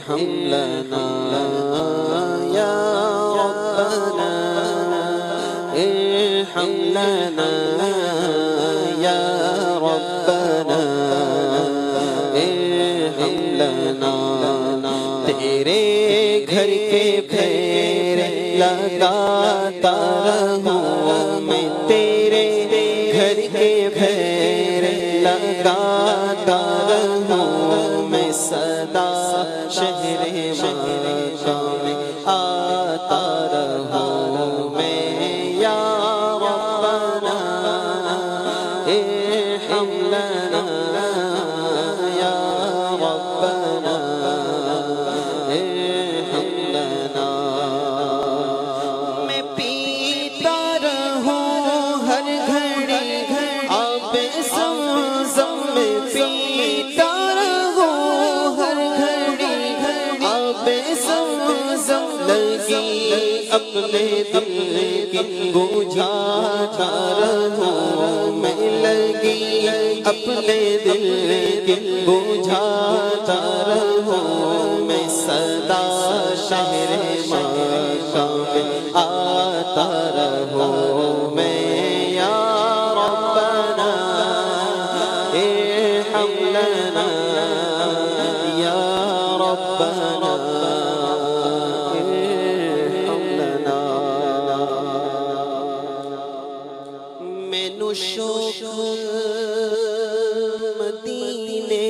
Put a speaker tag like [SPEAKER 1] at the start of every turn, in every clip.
[SPEAKER 1] ارحم لنا یا ربنا ارحم لنا یا ربنا ارحم لنا تیرے گھر کے پھیر لگاتا رہوں میں تیرے گھر کے پھیر لگاتا رہوں میں صدا شہر مکہ میں آتا رہوں میں یا ربنا ارحم لنا یا ربنا ارحم لنا میں پیتا رہوں ہر گھڑی آب زمزم میں پیتا رہوں ہر گھڑی آب زمزم لگی اپنے دل کی بجھاتا رہوں میں لگی اپنے دل کی بجھاتا رہوں میں صدا شہر مکہ میں آتا رہوں میں یا ربنا ارحم لنا یا ربنا ارحم لنا مینوں شوق مدینے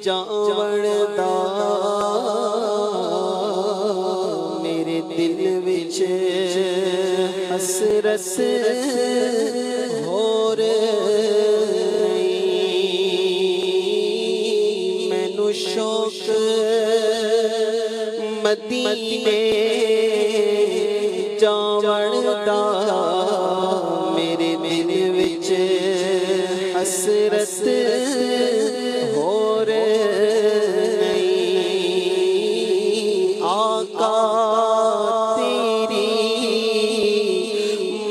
[SPEAKER 1] جاوڑدا میرے دل وچ حسرت ہو رہی مینوں شوق مدینے جاوڑدا میرے دل وچ حسرت ہو رہی آقا تیری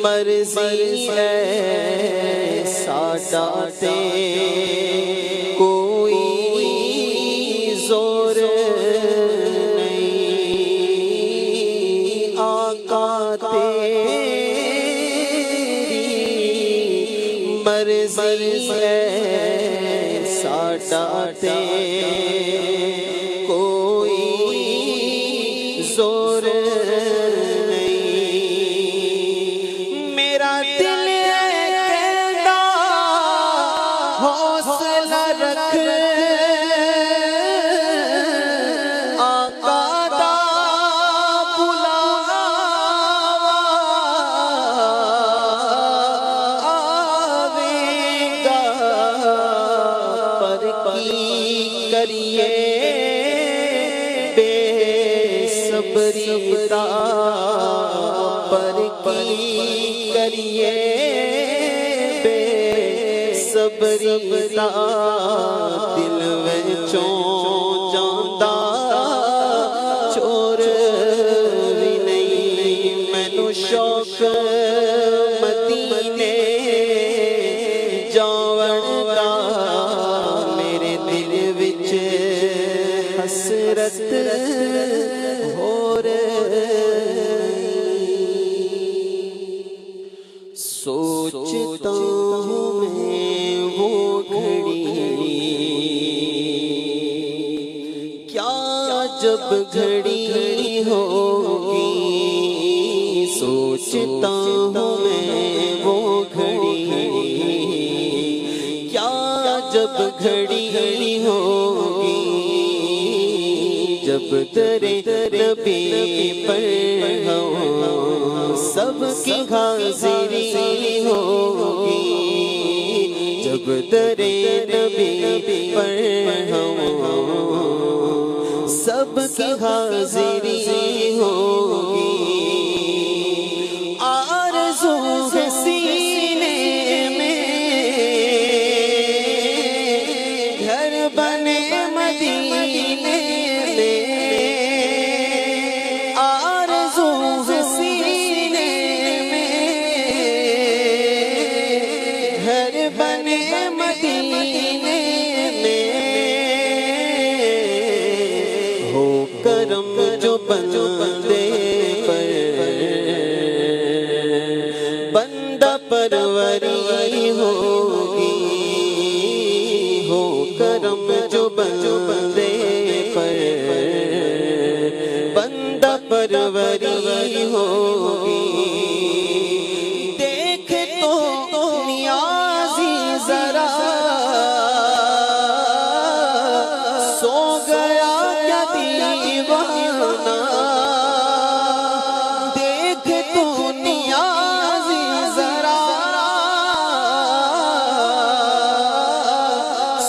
[SPEAKER 1] مرضی ہے ساڈا تے کوئی زور نہیں آقا تیری مرضی ہے ساڈا تے کوئی زور نہیں میرا دل کہتا حوصلہ رکھ آقا دا بلاوا آوے گا پر کی کریے بے صبری دا پر کی کریے بے صبری دا دل وچوں جاندا چور وی نہیں مینوں شوق مدینے جاون دا میرے دل وچ حسرت ہو رہی سوچتا ہوں میں وہ گھڑی کیا جب گھڑی ہوگی سوچتا ہوں میں وہ گھڑی کیا جب گھڑی ہوگی جب تیرے نبی پر ہوں سب کی حاضری ہوگی جب تیرے نبی پر ہوں سب کی حاضری ہوگی آرزو ہے سینے میں گھر بنے مدینے بنے مدینے میں بندے پر بندہ پروری ہوگی، ہو کرم جو بندے پر بندہ پروری ہوگی۔ دیکھ تو نیازی ذرا سو گیا کیا دیوانہ، دیکھ تو نیازی ذرا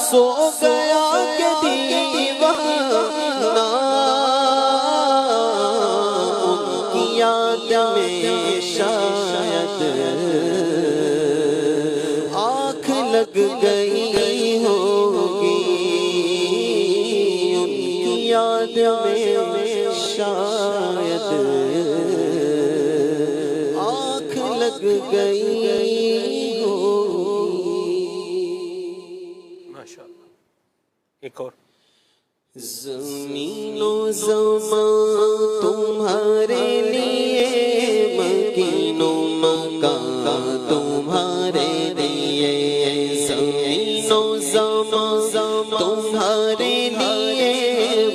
[SPEAKER 1] سو گیا کیا دیوانہ، ان کی یاد میں شاید آنکھ لگ گئی ہوگی، ان کی یاد میں شاید آنکھ لگ گئی ہوگی۔
[SPEAKER 2] ماشاءاللہ۔ ایک اور
[SPEAKER 1] زمین و زمان تمہارے لیے، مکین و مکان تمہارے لیے، زمین و زمان تمہارے لیے،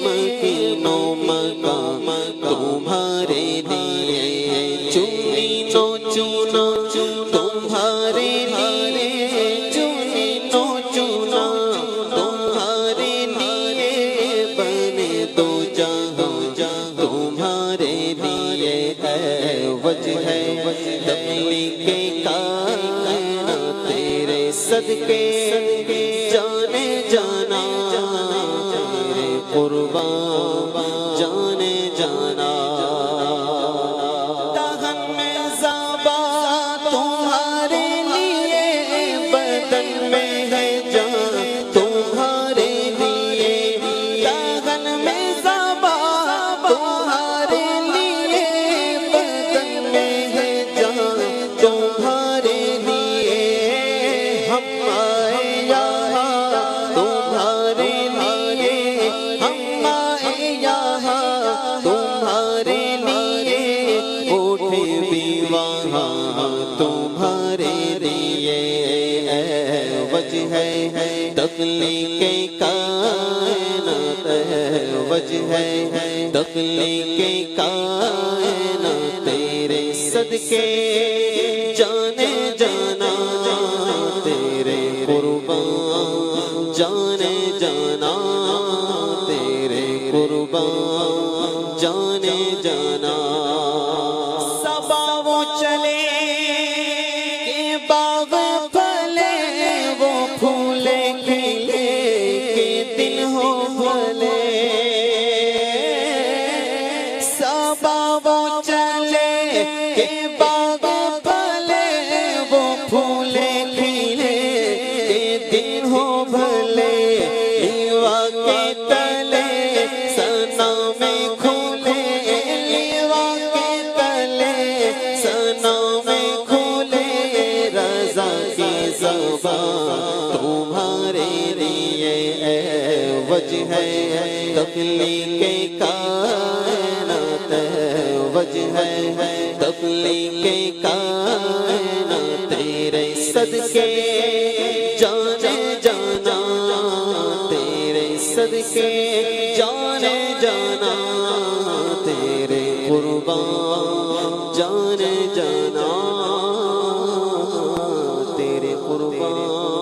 [SPEAKER 1] مکین و مکان تمہارے لیے، چنین و چنا تمہارے لیے، چنین و چنا تمہارے لیے، بنے دو جہاں تمہارے لیے، ہے وجہ تخلیق کائنات تیرے صدقے جانے جانا، تیرے قربان جانے جانا، دہن میں زبا تمہارے لیے، بدن میں ہے جان تمہارے لیے، دہن میں زبا تمہارے لیے، بدن میں ہے جان تمہارے لیے، ہم آئے یہاں تمہارے لیے، ہم آئے یہاں تمہارے لیے، اٹھے بھی وہاں تمہارے لیے، ہے وجہ تخلیق کائنات، ہے وجہ تخلیق کائنات تیرے صدقے جانے جانا، تیرے قربان جانے جانا، تیرے قربان جانے جانا۔ صبا وہ چلے کہ باغ پھلے، وہ پھولے کھلے کہ دن ہو بھلے، صبا وہ چلے کہ باغ پھلے، وہ پھولے کھلے کہ دن ہو بھلے، لیوا کے تلے سنا میں کھولے، لیوا کے تلے سنا میں کھولے، رضا کی زبان تمہارے لیے، ہے وجہ تخلیق کائنات، ہے وجہ تخلیق کائنات تیرے صدقے جانے جانا، تیرے صدقے جانے جانا، تیرے قربان جانے جانا، تیرے قربان